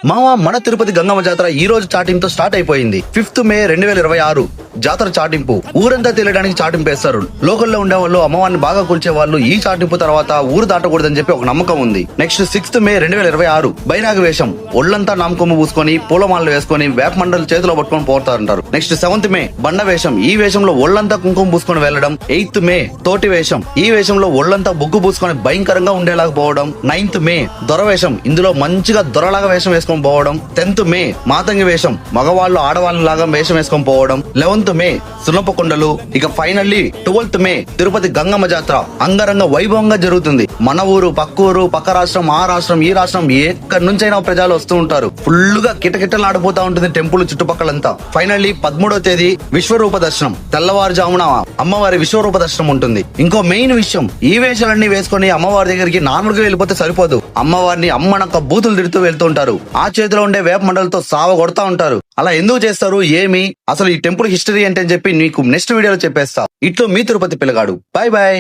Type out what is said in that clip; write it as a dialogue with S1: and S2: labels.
S1: మామ మన తిరుపతి గంగమ్మ జాతర ఈ రోజు చాటింపుతో స్టార్ట్ అయిపోయింది. 5th మే 2026 జాతర చాటింపు. ఊరంతా తెలియడానికి చాటింపు వేస్తారు. లోకల్లో ఉండే వాళ్ళు అమ్మవారిని బాగా కొలిచే వాళ్ళు ఈ చాటింపు తర్వాత ఊరు దాటకూడదని చెప్పి ఒక నమ్మకం ఉంది. నెక్స్ట్ 6th మే 2026 బైరాగ వేషం. ఒళ్ళంతా నామకొమ్ము పూసుకొని పూలమాలలు వేసుకొని వేప మండలు చేతిలో పట్టుకొని పోతారంటారు. నెక్స్ట్ 7th మే బండ వేషం. ఈ వేషంలో ఒళ్ళంతా కుంకుమ పూసుకొని వెళ్లడం. 8th మే తోటి వేషం. ఈ వేషంలో ఒళ్ళంతా బొగ్గు పూసుకొని భయంకరంగా ఉండేలాగా పోవడం. 9th మే దొర వేషం. ఇందులో మంచిగా దొరలాగా వేషం వేసుకొని పోవడం. 10th మే మాతంగి వేషం. మగవాళ్ళు ఆడవాళ్ళ లాగా వేషం వేసుకొని పోవడం. 11th మే సున్నపకొండలు. ఇక ఫైనల్లీ 12th మే తిరుపతి గంగమ్మ జాతర అంగరంగ వైభవంగా జరుగుతుంది. మన ఊరు, పక్క ఊరు, పక్క రాష్ట్రం, ఆ రాష్ట్రం, ఈ రాష్ట్రం ఎక్కడి నుంచైనా ప్రజలు వస్తూ ఉంటారు. ఫుల్ గా కిటకిటలాడిపోతా ఉంటుంది టెంపుల్ చుట్టుపక్కలంతా. ఫైనల్లీ 13వ తేదీ విశ్వరూప దర్శనం. తెల్లవారుజామున అమ్మవారి విశ్వరూప దర్శనం ఉంటుంది. ఇంకో మెయిన్ విషయం, ఈ వేషాలన్నీ వేసుకొని అమ్మవారి దగ్గరికి నార్మల్ గా వెళ్ళిపోతే సరిపోదు. అమ్మవారిని అమ్మనక్క బూతులు తిడుతూ వెళ్తూ ఉంటారు. ఆ చేతిలో ఉండే వేప మండలతో సావ కొడతా ఉంటారు. అలా ఎందుకు చేస్తారు, ఏమి అసలు ఈ టెంపుల్ హిస్టరీ అంటే అని చెప్పి నీకు నెక్స్ట్ వీడియోలో చెప్పేస్తా. ఇట్లు మీ తిరుపతి పిల్లగాడు. Bye bye.